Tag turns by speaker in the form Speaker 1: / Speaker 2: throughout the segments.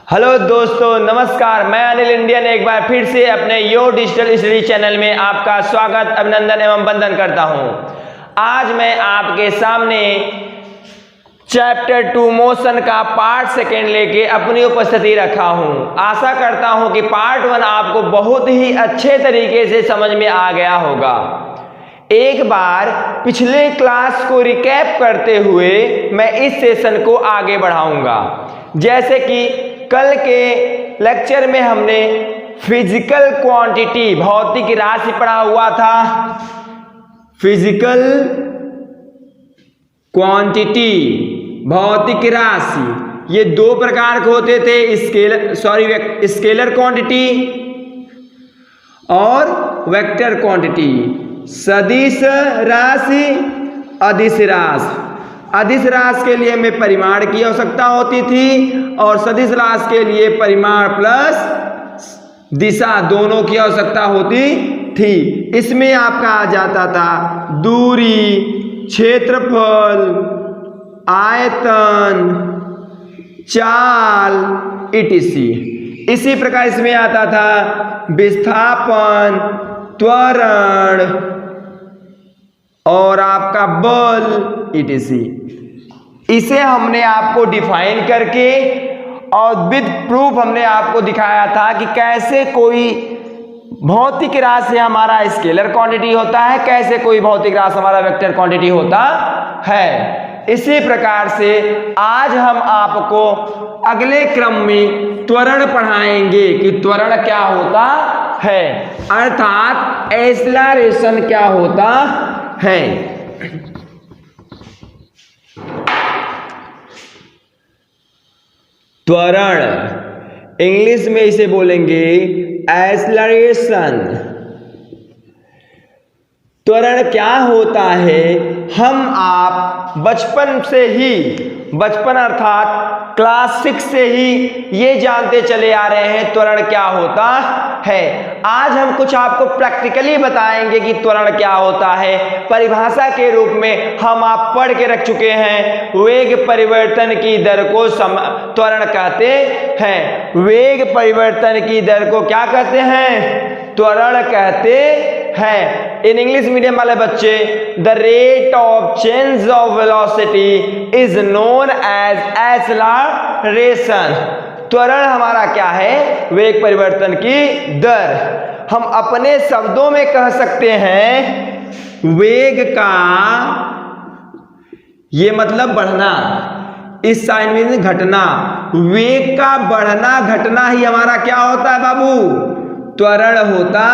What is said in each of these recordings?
Speaker 1: Hello दोस्तों, नमस्कार। मैं अनिल इंडियन एक बार फिर से अपने यो डिजिटल स्टडी चैनल में आपका स्वागत, अभिनंदन एवं वंदन करता हूं। आज मैं आपके सामने चैप्टर 2 मोशन का पार्ट सेकेंड लेके अपनी उपस्थिति रखा हूं। आशा करता हूं कि पार्ट 1 आपको बहुत ही अच्छे तरीके से समझ में आ गया होगा। एक बार पिछले क्लास को रिकैप करते हुए मैं इस सेशन को आगे बढ़ाऊंगा। जैसे कि कल के लेक्चर में हमने फिजिकल क्वांटिटी, भौतिक राशि पढ़ा हुआ था। फिजिकल क्वांटिटी, भौतिक राशि, ये दो प्रकार के होते थे, स्केलर क्वांटिटी और वेक्टर क्वांटिटी। सदिश राशि, अदिश राशि। अदिश राशि के लिए हमें परिमाण की आवश्यकता होती थी और सदिश राशि के लिए परिमाण प्लस दिशा दोनों की आवश्यकता होती थी। इसमें आपका आ जाता था दूरी, क्षेत्रफल, आयतन, चाल, etc। इसी प्रकार इसमें आता था विस्थापन, त्वरण और आपका बल, etc। इसे हमने आपको डिफाइन करके और विद प्रूफ हमने आपको दिखाया था कि कैसे कोई भौतिक राशि हमारा स्केलर क्वांटिटी होता है, कैसे कोई भौतिक राशि हमारा वेक्टर क्वांटिटी होता है। इसी प्रकार से आज हम आपको अगले क्रम में त्वरण पढ़ाएंगे कि त्वरण क्या होता है, अर्थात एक्सेलरेशन क्या होता है। त्वरण, इंग्लिश में इसे बोलेंगे एक्सेलरेशन। त्वरण क्या होता है, हम आप बचपन अर्थात क्लास 6 से ही ये जानते चले आ रहे हैं त्वरण क्या होता है। आज हम कुछ आपको प्रैक्टिकली बताएंगे कि त्वरण क्या होता है। परिभाषा के रूप में हम आप पढ़ के रख चुके हैं, वेग परिवर्तन की दर को त्वरण कहते हैं। वेग परिवर्तन की दर को क्या कहते हैं, त्वरण कहते हैं। इन इंग्लिश मीडियम वाले बच्चे, the rate of change of velocity is known as acceleration. त्वरण हमारा क्या है, वेग परिवर्तन की दर। हम अपने शब्दों में कह सकते हैं वेग का, ये मतलब बढ़ना, इस साइन में घटना। वेग का बढ़ना घटना ही हमारा क्या होता है बाबू, त्वरण होता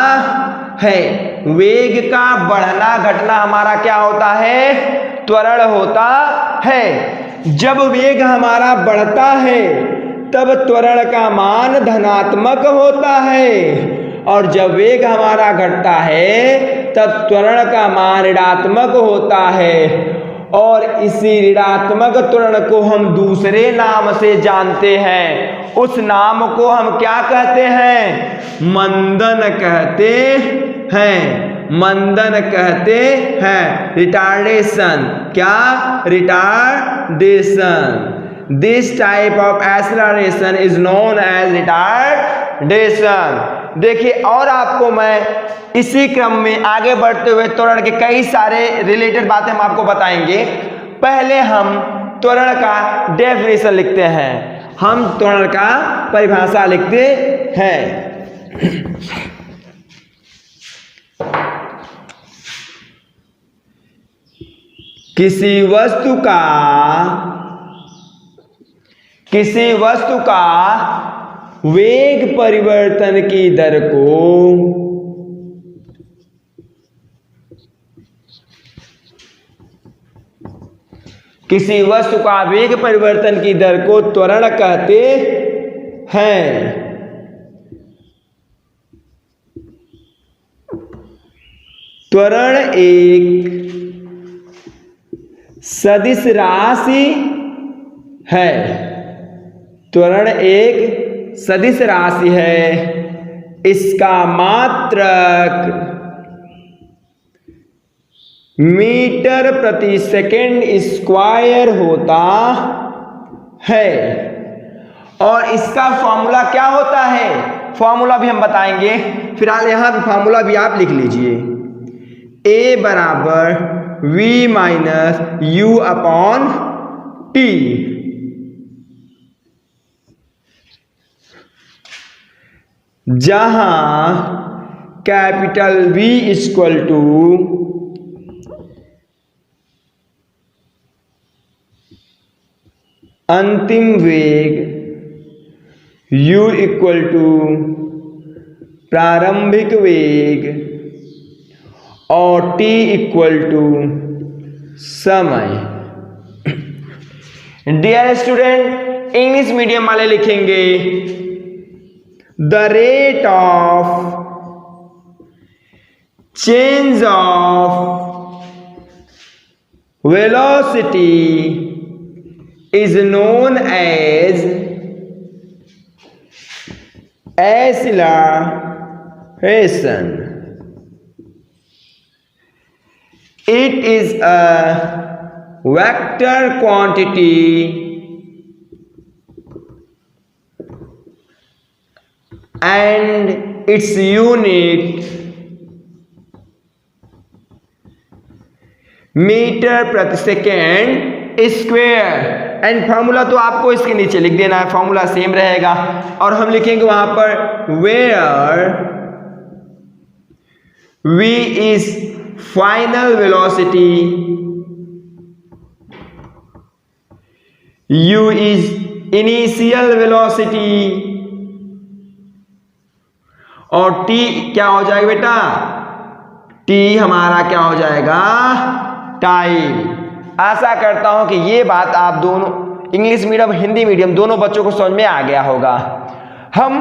Speaker 1: है। वेग का बढ़ना घटना हमारा क्या होता है, त्वरण होता है। जब वेग हमारा बढ़ता है तब त्वरण का मान धनात्मक होता है और जब वेग हमारा घटता है तब त्वरण का मान ऋणात्मक होता है। और इसी ऋणात्मक त्वरण को हम दूसरे नाम से जानते हैं। उस नाम को हम क्या कहते हैं, मंदन कहते हैं। मंदन कहते हैं, रिटार्डेशन। क्या, retardation. This type of acceleration is known as retardation. देखिए, और आपको मैं इसी क्रम में आगे बढ़ते हुए त्वरण के कई सारे रिलेटेड बातें हम आपको बताएंगे। पहले हम त्वरण का डेफिनेशन लिखते हैं, हम त्वरण का परिभाषा लिखते हैं। किसी वस्तु का वेग परिवर्तन की दर को त्वरण कहते हैं। त्वरण एक सदिश राशि है। त्वरण एक सदिश राशि है। इसका मात्रक मीटर प्रति सेकंड स्क्वायर होता है और इसका फॉर्मूला क्या होता है, फॉर्मूला भी हम बताएंगे। फिलहाल यहां पर फॉर्मूला भी आप लिख लीजिए, ए बराबर v minus u upon t. जहां कैपिटल V इक्वल टू अंतिम वेग, U इक्वल टू प्रारंभिक वेग और T इक्वल टू समय। डियर स्टूडेंट, इंग्लिश मीडियम वाले लिखेंगे the rate of change of velocity is known as acceleration. It is a vector quantity and its unit metre प्रति second square. And formula तो आपको इसके नीचे लिख देना है, फॉर्मूला सेम रहेगा। और हम लिखेंगे वहां पर where v is final velocity, u is initial velocity और t क्या हो जाएगा बेटा, t हमारा क्या हो जाएगा, टाइम। आशा करता हूं कि ये बात आप दोनों इंग्लिश मीडियम हिंदी मीडियम दोनों बच्चों को समझ में आ गया होगा। हम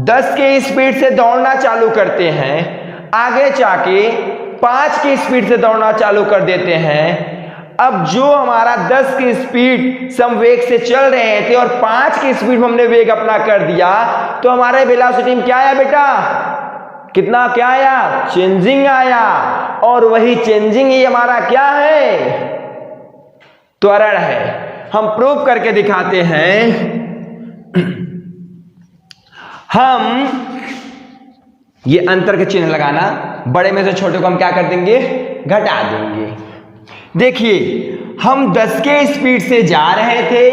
Speaker 1: 10 के स्पीड से दौड़ना चालू करते हैं, आगे जाके 5 की स्पीड से दौड़ना चालू कर देते हैं। अब जो हमारा 10 की स्पीड से हम वेग से चल रहे थे और 5 की स्पीड में हमने वेग अपना कर दिया, तो हमारे वेलोसिटी में क्या आया बेटा, कितना क्या आया, चेंजिंग आया। और वही चेंजिंग ही हमारा क्या है, त्वरण है। हम प्रूव करके दिखाते हैं। हम ये अंतर के चिन्ह लगाना, बड़े में से छोटे को हम क्या कर देंगे, घटा देंगे। देखिए हम 10 के स्पीड से जा रहे थे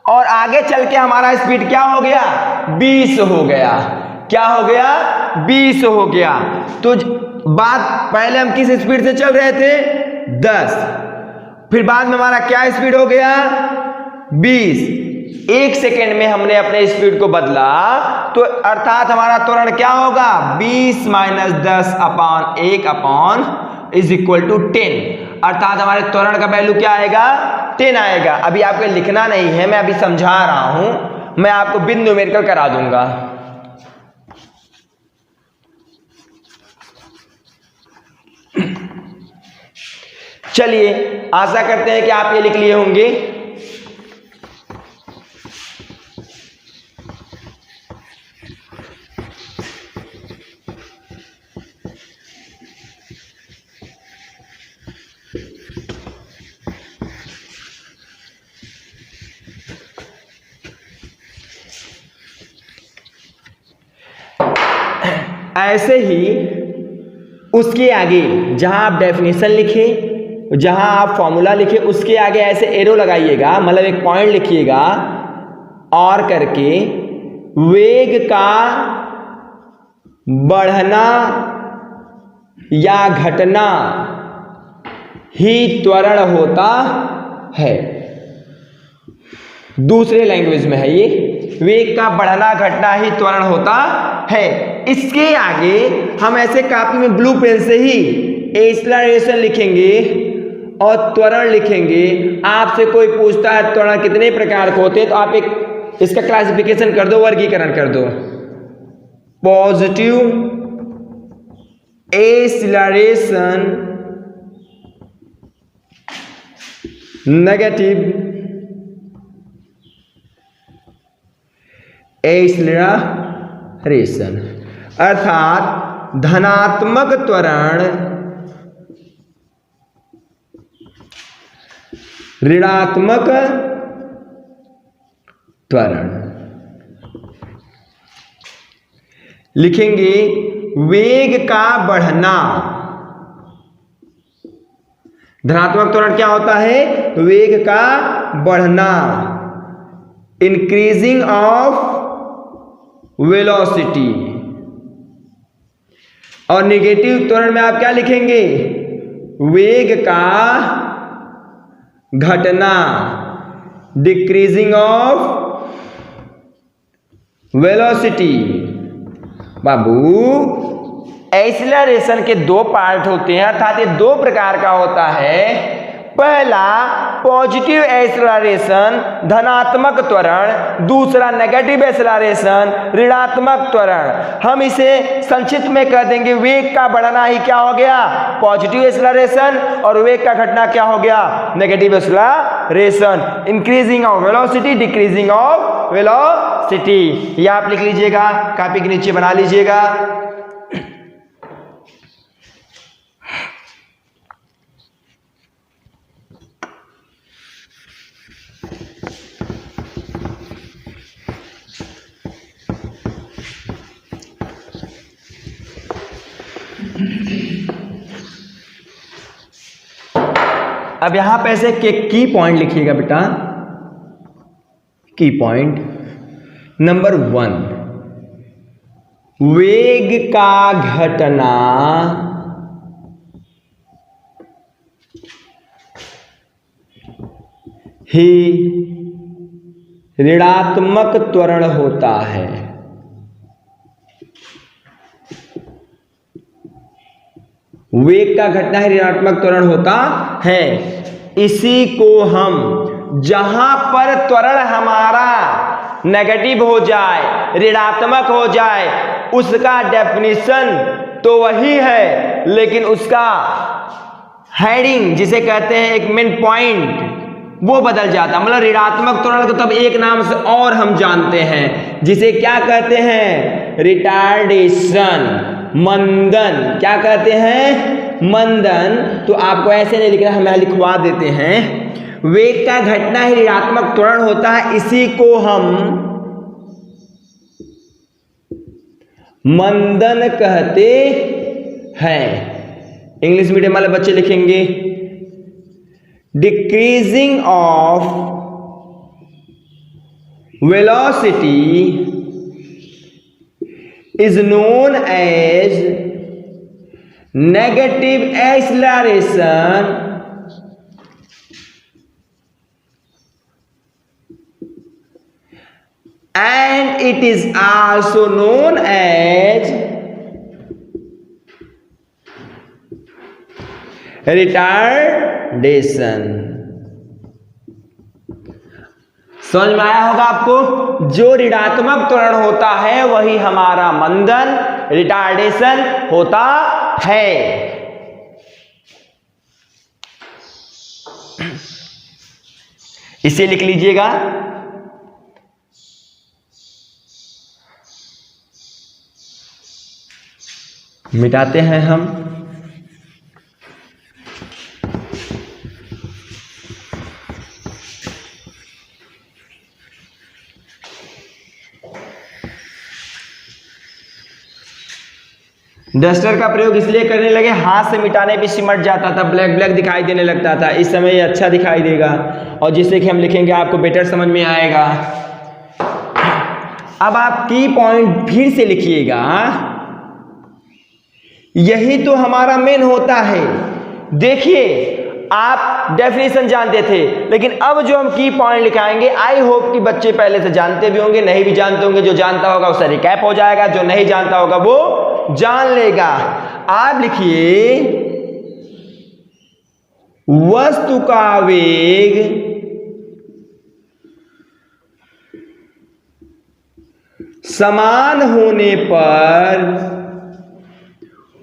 Speaker 1: और आगे चल के हमारा स्पीड क्या हो गया, 20 हो गया। क्या हो गया, 20 हो गया। तो बात पहले हम किस स्पीड से चल रहे थे, 10, फिर बाद में हमारा क्या स्पीड हो गया, 20। 1 सेकेंड में हमने अपने स्पीड को बदला, तो अर्थात हमारा त्वरण क्या होगा, 20 minus 10 upon 1 upon is equal to 10। अर्थात हमारे त्वरण का वैल्यू क्या आएगा, 10 आएगा। अभी आपको लिखना नहीं है, मैं अभी समझा रहा हूं, मैं आपको बिन न्यूमेरिकल करा दूंगा। चलिए आशा करते हैं कि आप ये लिख लिए होंगे। ऐसे ही उसके आगे जहां आप डेफिनेशन लिखे, जहां आप फॉर्मूला लिखे, उसके आगे ऐसे एरो लगाइएगा, मतलब एक पॉइंट लिखिएगा और करके वेग का बढ़ना या घटना ही त्वरण होता है। दूसरे लैंग्वेज में है ये, वेग का बढ़ना घटना ही त्वरण होता है। इसके आगे हम ऐसे कॉपी में ब्लू पेन से ही एक्सेलरेशन लिखेंगे और त्वरण लिखेंगे। आपसे कोई पूछता है त्वरण कितने प्रकार के होते हैं, तो आप एक इसका क्लासिफिकेशन कर दो, वर्गीकरण कर दो। Positive acceleration, negative acceleration. अर्थात धनात्मक त्वरण, ऋणात्मक त्वरण। लिखेंगे वेग का बढ़ना। धनात्मक त्वरण क्या होता है? वेग का बढ़ना, इंक्रीजिंग ऑफ वेलोसिटी। और नेगेटिव त्वरण में आप क्या लिखेंगे? वेग का घटना, decreasing of velocity. Babu, acceleration के दो पार्ट होते हैं, अर्थात ये दो प्रकार का होता है। पहला पॉजिटिव एक्सीलरेशन, धनात्मक त्वरण, दूसरा नेगेटिव एक्सीलरेशन, ऋणात्मक त्वरण। हम इसे संक्षिप्त में कह देंगे वेग का बढ़ना ही क्या हो गया? Positive acceleration. और वेग का घटना क्या हो गया? Negative acceleration. Increasing of velocity, decreasing of velocity. ये आप लिख लीजिएगा, कॉपी के नीचे बना लीजिएगा। अब यहां पे ऐसे की पॉइंट लिखिएगा बेटा। की पॉइंट नंबर 1, वेग का घटना ही ऋणात्मक त्वरण होता है। वेग का घटना ही ऋणात्मक त्वरण होता है। इसी को हम, जहां पर त्वरण हमारा नेगेटिव हो जाए, ऋणात्मक हो जाए, उसका डेफिनेशन तो वही है, लेकिन उसका हेडिंग जिसे कहते हैं एक मेन पॉइंट, वो बदल जाता। मतलब ऋणात्मक त्वरण को तब एक नाम से और हम जानते हैं, जिसे क्या कहते हैं? रिटार्डेशन, मंदन। क्या कहते हैं? मंदन। तो आपको ऐसे नहीं लिखना, हम यहां लिखवा देते हैं। वेग का घटना ही ऋणात्मक त्वरण होता है, इसी को हम मंदन कहते हैं। इंग्लिश मीडियम वाले बच्चे लिखेंगे decreasing of velocity is known as negative acceleration and it is also known as retardation। समझ में आया होगा आपको? जो ऋणात्मक त्वरण होता है वही हमारा मंदन, रिटार्डेशन होता है। इसे लिख लीजिएगा। मिटाते हैं हम। डस्टर का प्रयोग इसलिए करने लगे, हाथ से मिटाने पे सिमट जाता था, ब्लैक ब्लैक दिखाई देने लगता था। इस समय ये अच्छा दिखाई देगा और जिससे कि हम लिखेंगे आपको बेटर समझ में आएगा। अब आप की पॉइंट फिर से लिखिएगा। यही तो हमारा मेन होता है। देखिए, आप डेफिनेशन जानते थे, लेकिन अब जो हम की पॉइंट लिखाएंगे, आई होप कि बच्चे पहले से जानते भी होंगे, नहीं भी जानते होंगे। जो जानता होगा उससे रिकैप हो जाएगा, जो नहीं जानता होगा वो जान लेगा। आप लिखिए, वस्तु का वेग समान होने पर,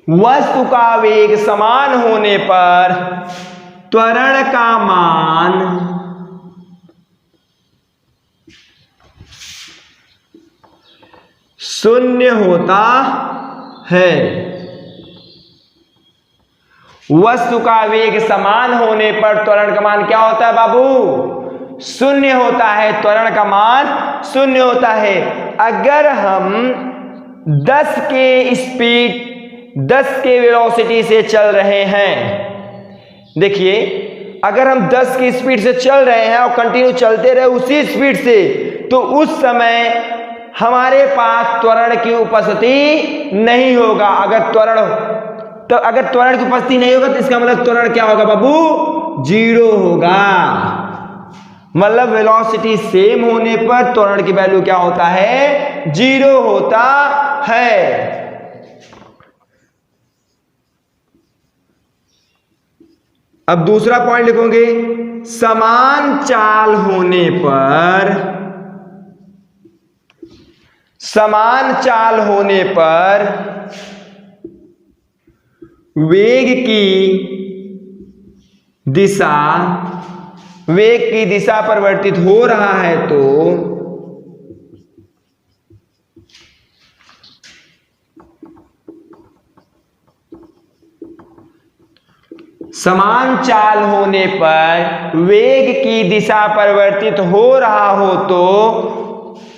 Speaker 1: वस्तु का वेग समान होने पर त्वरण का मान शून्य होता है। वस्तु का वेग समान होने पर त्वरण का मान क्या होता है बाबू? शून्य होता है, त्वरण का मान शून्य होता है। अगर हम 10 के वेलोसिटी से चल रहे हैं, देखिए अगर हम 10 की स्पीड से चल रहे हैं और कंटिन्यू चलते रहे उसी स्पीड से, तो उस समय हमारे पास त्वरण की उपस्थिति नहीं होगा। अगर त्वरण की उपस्थिति नहीं होगा तो इसका मतलब त्वरण क्या होगा बाबू? 0 होगा। मतलब वेलोसिटी सेम होने पर त्वरण की वैल्यू क्या होता है? 0 होता है। अब दूसरा पॉइंट लिखोगे, समान चाल होने पर वेग की दिशा परिवर्तित हो रहा है तो समान चाल होने पर वेग की दिशा परिवर्तित हो रहा हो तो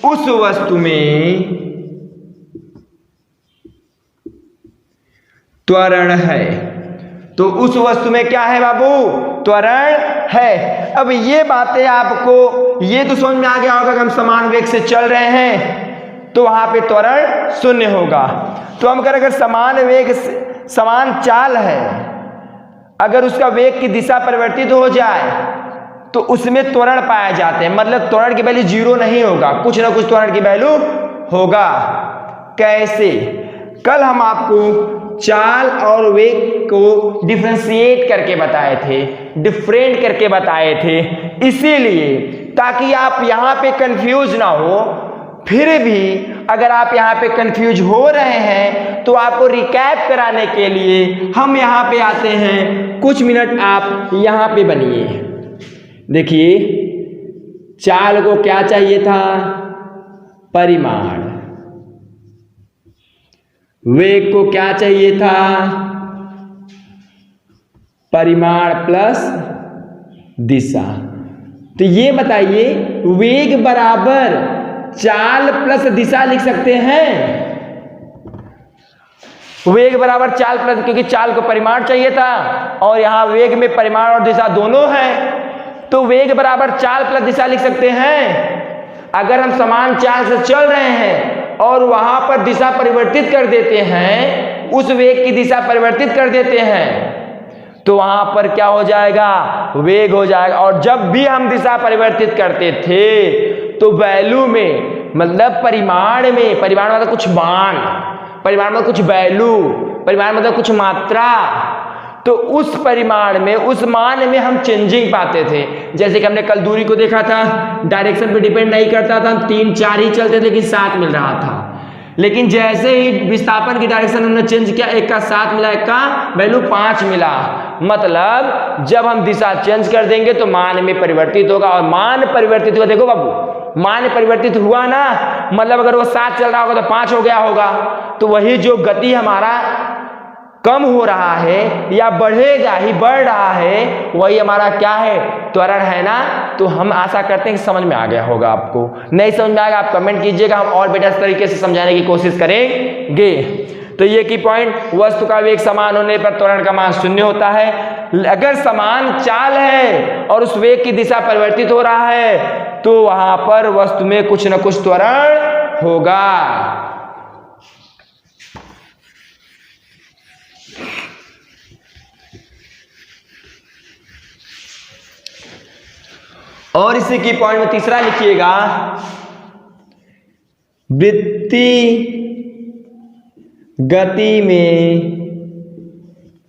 Speaker 1: उस वस्तु में त्वरण है। तो उस वस्तु में क्या है बाबू? त्वरण है। अब ये बातें आपको ये तो समझ में आ गया होगा कि हम समान वेग से चल रहे हैं तो वहां पे त्वरण शून्य होगा। तो हम अगर समान चाल है, अगर उसका वेग की दिशा परिवर्तित हो जाए तो उसमें त्वरण पाए जाते हैं। मतलब त्वरण की वैल्यू 0 नहीं होगा, कुछ ना कुछ त्वरण की वैल्यू होगा। कैसे? कल हम आपको चाल और वेग को डिफरेंशिएट करके बताए थे, डिफरेंट करके बताए थे, इसीलिए ताकि आप यहाँ पे कंफ्यूज ना हो। फिर भी अगर आप यहाँ पे कंफ्यूज हो रहे हैं तो आपको रिकैप कराने के लिए हम यहाँ पे आते हैं। कुछ मिनट आप यहाँ पे बनिए। देखिए चाल को क्या चाहिए था? परिमाण। वेग को क्या चाहिए था? परिमाण प्लस दिशा। तो ये बताइए, वेग बराबर चाल प्लस दिशा लिख सकते हैं? वेग बराबर चाल प्लस, क्योंकि चाल को परिमाण चाहिए था और यहां वेग में परिमाण और दिशा दोनों है, तो वेग बराबर चाल प्लस दिशा लिख सकते हैं। अगर हम समान चाल से चल रहे हैं और वहां पर दिशा परिवर्तित कर देते हैं, उस वेग की दिशा परिवर्तित कर देते हैं, तो वहां पर क्या हो जाएगा? वेग हो जाएगा। और जब भी हम दिशा परिवर्तित करते थे तो वैल्यू में, मतलब परिमाण में, परिमाण मतलब कुछ मान, परिमाण मतलब कुछ वैल्यू, परिमाण मतलब कुछ मात्रा, तो उस परिमाण में, उस मान में हम चेंजिंग पाते थे। जैसे कि हमने कल दूरी को देखा था, डायरेक्शन पे डिपेंड नहीं करता था, 3-4 ही चलते थे लेकिन 7 मिल रहा था। लेकिन जैसे ही विस्थापन की डायरेक्शन हमने चेंज किया, एक का 7 मिला, एक का वैल्यू 5 मिला। मतलब जब हम दिशा चेंज कर देंगे तो मान में परिवर्तित होगा, और मान परिवर्तित हुआ, देखो बाबू मान परिवर्तित हुआ ना, मतलब अगर वो 7 चल रहा होगा तो 5 हो गया होगा। तो वही जो गति हमारा कम हो रहा है या बढ़ेगा ही, बढ़ रहा है, वही हमारा क्या है? त्वरण है ना। तो हम आशा करते हैं कि समझ में आ गया होगा। आपको नहीं समझ में आएगा आप कमेंट कीजिएगा, हम और बेटर तरीके से समझाने की कोशिश करेंगे। तो ये की पॉइंट, वस्तु का वेग समान होने पर त्वरण का मान 0 होता है। अगर समान चाल है और उस वेग की दिशा परिवर्तित हो रहा है तो वहां पर वस्तु में कुछ न कुछ त्वरण होगा। और इसी की पॉइंट में तीसरा लिखिएगा, वृत्ति गति में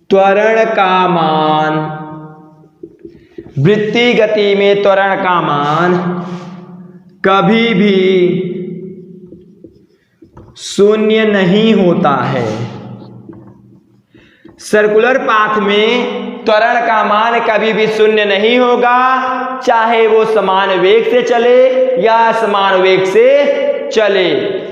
Speaker 1: त्वरण का मान, वृत्ति गति में त्वरण का मान कभी भी 0 नहीं होता है। सर्कुलर पाथ में त्वरण का मान कभी भी 0 नहीं होगा, चाहे वो समान वेग से चले या समान वेग से चले।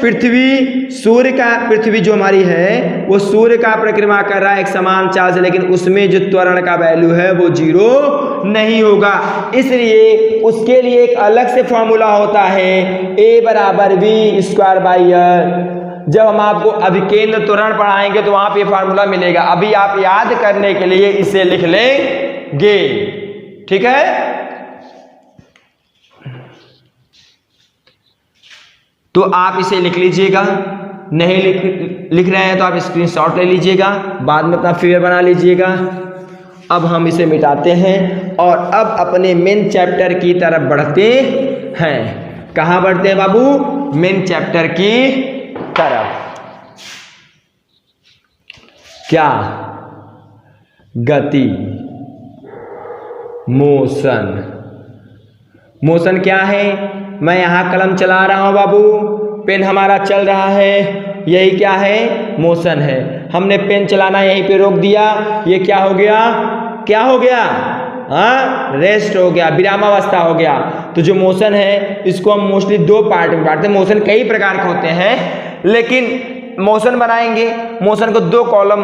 Speaker 1: पृथ्वी जो हमारी है वो सूर्य का परिक्रमा कर रहा है एक समान चाल से, लेकिन उसमें जो त्वरण का वैल्यू है वो 0 नहीं होगा। इसलिए उसके लिए एक अलग से फॉर्मूला होता है, A बराबर V स्क्वायर बाई R। जब हम आपको अभिकेंद्र त्वरण पढ़ाएंगे तो वहां पे फॉर्मूला मिलेगा। अभी आप याद करने के लिए इसे लिख लेंगे, ठीक है। तो आप इसे लिख लीजिएगा, नहीं लिख रहे हैं तो आप स्क्रीनशॉट ले लीजिएगा, बाद में अपना फिगर बना लीजिएगा। अब हम इसे मिटाते हैं और अब अपने मेन चैप्टर की तरफ बढ़ते हैं। कहाँ बढ़ते हैं बाबू? मेन चैप्टर की तरफ। क्या? गति, मोशन। मोशन क्या है? मैं यहां कलम चला रहा हूं बाबू, पेन हमारा चल रहा है, यही क्या है? मोशन है। हमने पेन चलाना यहीं पे रोक दिया, ये क्या हो गया? क्या हो गया? हाँ, रेस्ट हो गया, विरामावस्था हो गया। तो जो मोशन है इसको हम मोस्टली दो पार्ट में बांटते हैं। मोशन कई प्रकार के होते हैं, लेकिन मोशन बनाएंगे, मोशन को दो कॉलम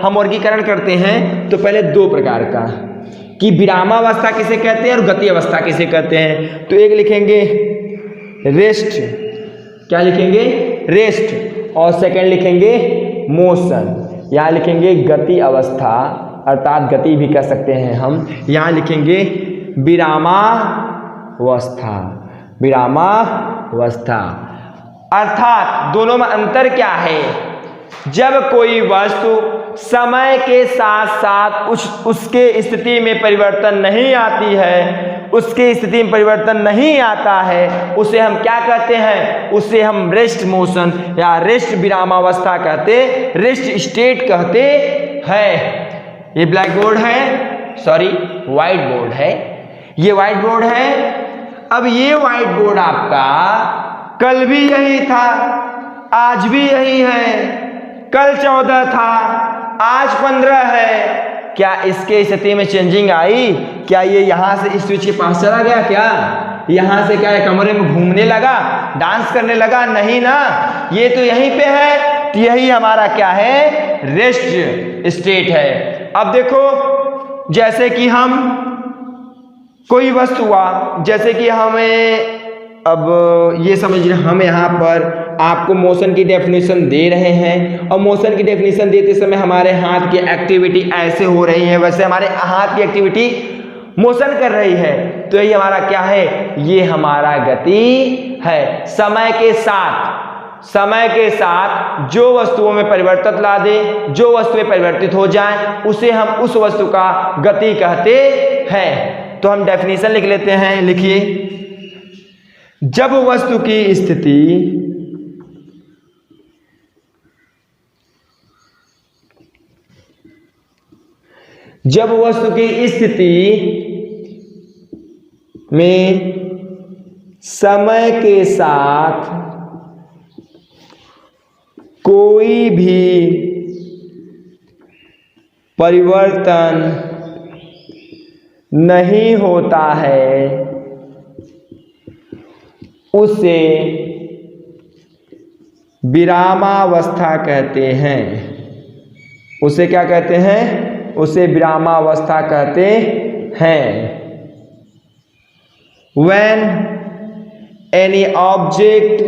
Speaker 1: हम वर्गीकरण करते हैं। तो पहले दो प्रकार का, कि विरामावस्था किसे कहते हैं और गति अवस्था किसे कहते हैं। तो एक लिखेंगे रेस्ट, क्या लिखेंगे? रेस्ट। और सेकंड लिखेंगे मोशन। यहाँ लिखेंगे गति अवस्था, अर्थात गति भी कह सकते हैं हम। यहाँ लिखेंगे विरामावस्था, विरामावस्था। अर्थात दोनों में अंतर क्या है? जब कोई वस्तु समय के साथ साथ उसके स्थिति में परिवर्तन नहीं आती है, उसके स्थिति में परिवर्तन नहीं आता है, उसे हम क्या कहते हैं? उसे हम रेस्ट मोशन या रेस्ट विरामावस्था कहते, रेस्ट स्टेट कहते हैं। ये ब्लैक बोर्ड है, व्हाइट बोर्ड है, ये व्हाइट बोर्ड है। अब ये व्हाइट बोर्ड आपका कल भी यही था, आज भी यही है, कल 14 था, आज 15 है। क्या इसके स्थिति में चेंजिंग आई? क्या ये यहां से इस स्विच के पास चला गया? क्या यहां से क्या कमरे में घूमने लगा, डांस करने लगा? नहीं ना, ये तो यहीं पे है। तो यही हमारा क्या है? रेस्ट स्टेट है। अब देखो, जैसे कि हम कोई वस्तु हुआ, जैसे कि हमें अब ये समझिए, हम यहाँ पर आपको मोशन की डेफिनेशन दे रहे हैं और मोशन की डेफिनेशन देते समय हमारे हाथ की एक्टिविटी ऐसे हो रही है, वैसे हमारे हाथ की एक्टिविटी मोशन कर रही है। तो ये हमारा क्या है? ये हमारा गति है। समय के साथ जो वस्तुओं में परिवर्तन ला दे, जो वस्तुएं परिवर्तित हो जाएं, उसे हम उस वस्तु का गति कहते हैं। तो हम डेफिनेशन लिख लेते हैं, लिखिए। जब वस्तु की स्थिति में समय के साथ कोई भी परिवर्तन नहीं होता है, उसे विरामावस्था कहते हैं। उसे क्या कहते हैं? उसे विरामावस्था कहते हैं। When any object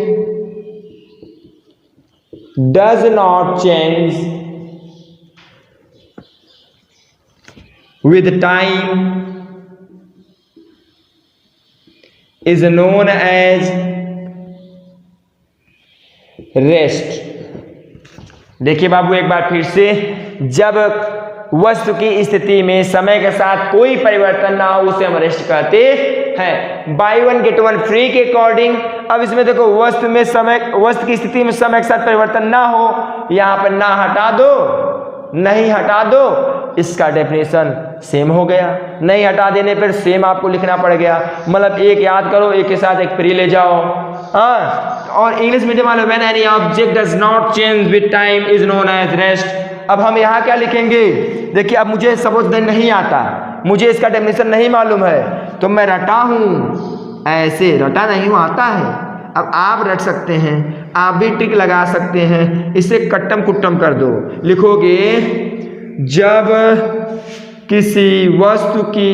Speaker 1: does not change with time is known as rest। देखिए बाबू, एक बार फिर से, जब वस्तु की स्थिति में समय के साथ कोई परिवर्तन ना हो, उसे हम रेस्ट कहते हैं। By one get one free के अकॉर्डिंग। अब इसमें देखो, वस्तु की स्थिति में समय के साथ परिवर्तन ना हो, यहां पर ना हटा दो, नहीं हटा दो, इसका डेफिनेशन सेम हो गया। नहीं हटा देने पर सेम आपको लिखना पड़ गया। मतलब एक याद करो, एक के साथ एक फ्री ले जाओ। हाँ, और इंग्लिश मीडियम वाले, when any object does not change with time is known as rest. अब हम यहाँ क्या लिखेंगे? देखिए, अब मुझे सपोज नहीं आता, मुझे इसका डेफिनेशन नहीं मालूम है, तो मैं रटा हूँ, ऐसे रटा नहीं हूँ, आता है। अब आप रट सकते हैं, आप भी ट्रिक लगा सकते हैं, इसे कट्टम कुट्टम कर दो। लिखोगे, जब किसी वस्तु की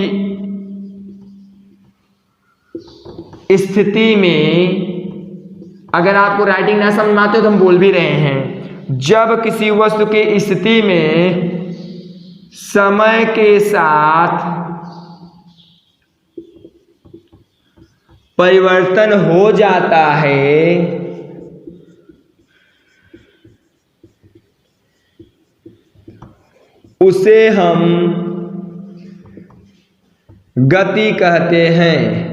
Speaker 1: स्थिति में, अगर आपको राइटिंग ना समझ में आते हो तो हम बोल भी रहे हैं, जब किसी वस्तु की स्थिति में समय के साथ परिवर्तन हो जाता है, उसे हम गति कहते हैं।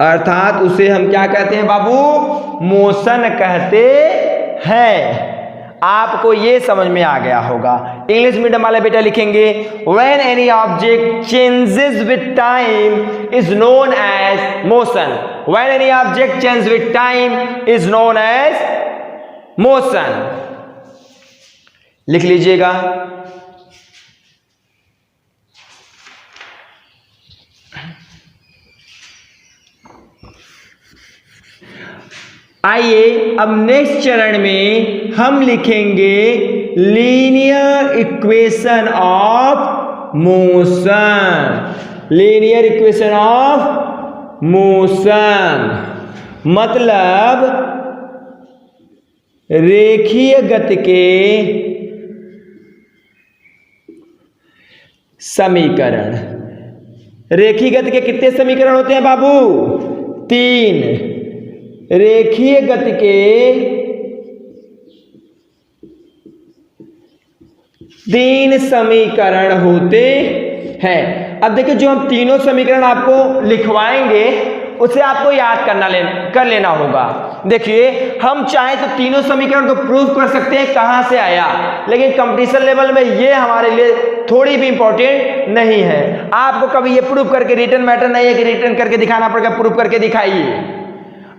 Speaker 1: अर्थात उसे हम क्या कहते हैं बाबू? मोशन कहते हैं। आपको ये समझ में आ गया होगा। इंग्लिश मीडियम वाले बेटा लिखेंगे when any object changes with time is known as motion. When any object change with time is known as motion. लिख लीजिएगा। आइए अब नेक्स्ट चरण में हम लिखेंगे linear equation of motion. Linear equation of motion मतलब रेखीय गति के समीकरण। रेखीय गति के कितने समीकरण होते हैं बाबू? 3। रेखीय गति के 3 समीकरण होते हैं। अब देखिए, जो हम तीनों समीकरण आपको लिखवाएंगे उसे आपको याद कर लेना होगा। देखिए, हम चाहे तो तीनों समीकरण को प्रूव कर सकते हैं कहां से आया, लेकिन कंपटीशन लेवल में ये हमारे लिए थोड़ी भी इंपॉर्टेंट नहीं है। आपको कभी ये प्रूव करके रिटर्न मैटर नहीं है कि रिटर्न करके दिखाना पड़ेगा, प्रूव करके दिखाइए।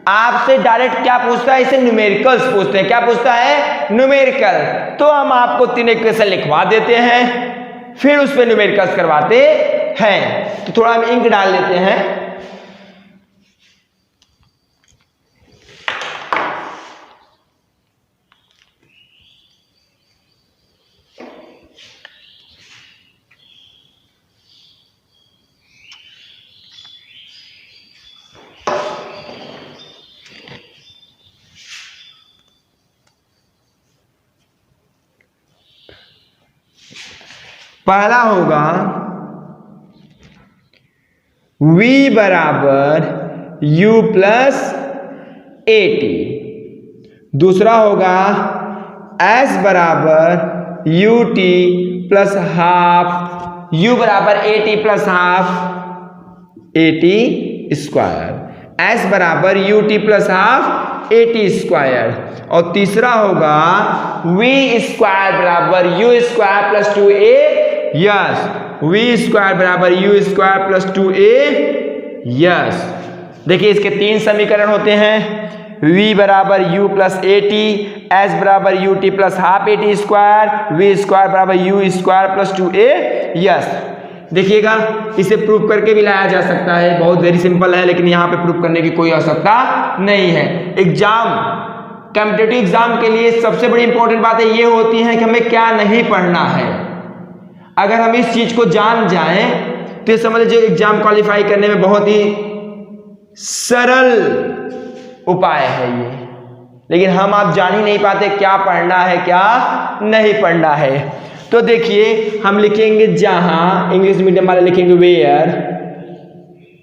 Speaker 1: आपसे डायरेक्ट क्या पूछता है? इसे न्यूमेरिकल्स पूछते हैं। क्या पूछता है? न्यूमेरिकल। तो हम आपको 3 इक्वेशन लिखवा देते हैं, फिर उस पर न्यूमेरिकल्स करवाते हैं। तो थोड़ा हम इंक डाल लेते हैं। पहला होगा v बराबर u प्लस AT। दूसरा होगा s बराबर ut प्लस हाफ, u बराबर AT plus half AT square, s बराबर ut plus half AT square. और तीसरा होगा v स्क्वायर बराबर u square plus 2a। Yes, v square बराबर u square plus 2a। Yes, देखिए इसके 3 समीकरण होते हैं। v बराबर u प्लस AT, s बराबर ut plus half AT square, v square बराबर u square plus 2a। Yes, देखिएगा, इसे प्रूव करके भी लाया जा सकता है। बहुत वेरी सिंपल है, लेकिन यहाँ पे प्रूव करने की कोई आवश्यकता नहीं है। कॉम्पिटिटिव एग्जाम के लिए सबसे बड़ी इंपॉर्टेंट बातें ये होती हैं कि हमें क्या नहीं पढ़ना है। अगर हम इस चीज को जान जाएं तो समझ लीजिए एग्जाम क्वालिफाई करने में बहुत ही सरल उपाय है ये। लेकिन हम आप जान ही नहीं पाते क्या पढ़ना है क्या नहीं पढ़ना है। तो देखिए, हम लिखेंगे जहां, इंग्लिश मीडियम वाले लिखेंगे वेयर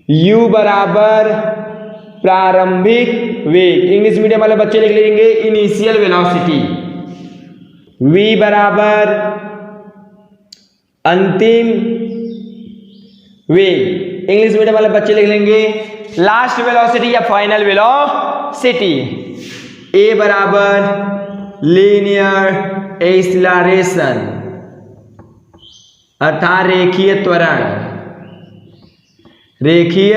Speaker 1: u बराबर प्रारंभिक वेग, इंग्लिश मीडियम वाले बच्चे लिख लेंगे इनिशियल वेलोसिटी, v बराबर अंतिम वेग, इंग्लिश मीडियम वाले बच्चे लिख लेंगे लास्ट वेलोसिटी या फाइनल वेलोसिटी, a बराबर लीनियर एक्सीलरेशन अर्थात रेखीय त्वरण, रेखीय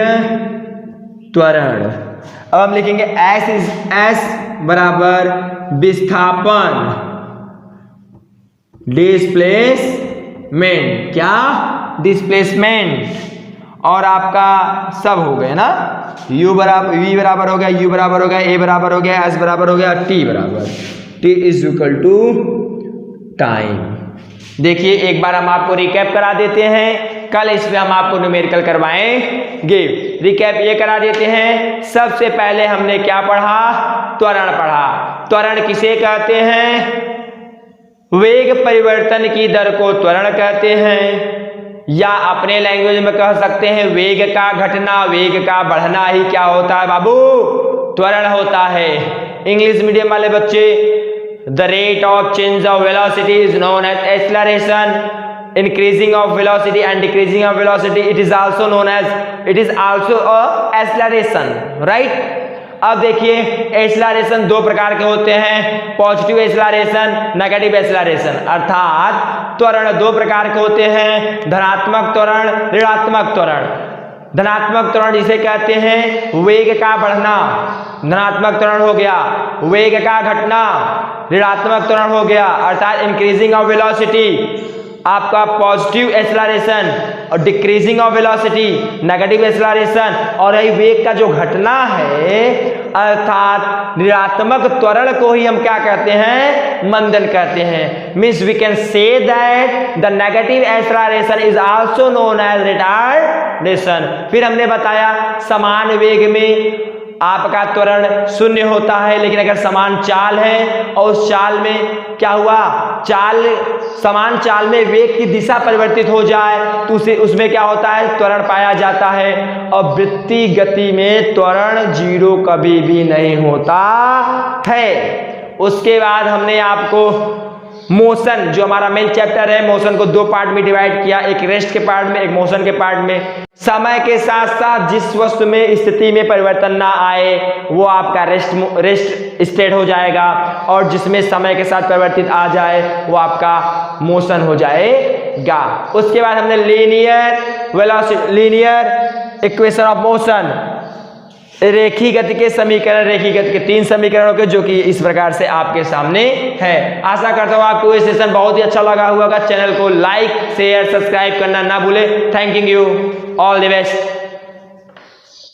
Speaker 1: त्वरण। अब हम लिखेंगे s बराबर विस्थापन, डिस्प्लेसमेंट, क्या डिस्प्लेसमेंट, और आपका सब हो गए ना, u बराबर v बराबर हो गया, u बराबर हो गया, a बराबर हो गया, s बराबर हो गया, t बराबर, t is equal to time. देखिए एक बार हम आपको रिकैप करा देते हैं कल इस पे हम आपको न्यूमेरिकल करवाएंगे। रिकैप ये करा देते हैं। सबसे पहले हमने क्या पढ़ा? त्वरण पढ़ा। त्वरण किसे कहते हैं? वेग परिवर्तन की दर को त्वरण कहते हैं, या अपने लैंग्वेज में कह सकते हैं वेग का घटना, वेग का बढ़ना ही क्या होता है बाबू? त्वरण होता है। इंग्लिश मीडियम वाले बच्चे, the rate of change of velocity is known as acceleration, increasing of velocity and decreasing of velocity it is also known as, it is also a acceleration, right. अब देखिए एक्सेलरेशन दो प्रकार के होते हैं, positive acceleration, negative acceleration. अर्थात त्वरण दो प्रकार के होते हैं, धनात्मक त्वरण, ऋणात्मक त्वरण। धनात्मक त्वरण जिसे कहते हैं वेग का बढ़ना, धनात्मक त्वरण हो गया। वेग का घटना, ऋणात्मक त्वरण हो गया, अर्थात इंक्रीजिंग ऑफ वेलोसिटी आपका पॉजिटिव एक्सेलरेशन, और decreasing of velocity negative acceleration. और यही वेग का जो घटना है अर्थात ऋणात्मक त्वरण को ही हम क्या कहते हैं? मंदन कहते हैं। Means we can say that the negative acceleration is also known as retardation. फिर हमने बताया समान वेग में आपका त्वरण शून्य होता है, लेकिन अगर समान चाल है और उस चाल में क्या हुआ, समान चाल में वेग की दिशा परिवर्तित हो जाए तो उसमें क्या होता है? त्वरण पाया जाता है। और वृत्तीय गति में त्वरण जीरो कभी भी नहीं होता है। उसके बाद हमने आपको मोशन, जो हमारा मेन चैप्टर है, मोशन को दो पार्ट में डिवाइड किया, एक रेस्ट के पार्ट में, एक मोशन के पार्ट में। समय के साथ साथ जिस वस्तु में स्थिति में परिवर्तन ना आए वो आपका रेस्ट स्टेट हो जाएगा, और जिसमें समय के साथ परिवर्तित आ जाए वो आपका मोशन हो जाएगा। उसके बाद हमने लीनियर इक्वेशन ऑफ मोशन, रेखीय गति के समीकरण, रेखीय गति के 3 समीकरणों के, जो कि इस प्रकार से आपके सामने है। आशा करता हूँ आपको ये सेशन बहुत ही अच्छा लगा होगा। चैनल को लाइक, शेयर, सब्सक्राइब करना ना भूले। Thank you, all the best.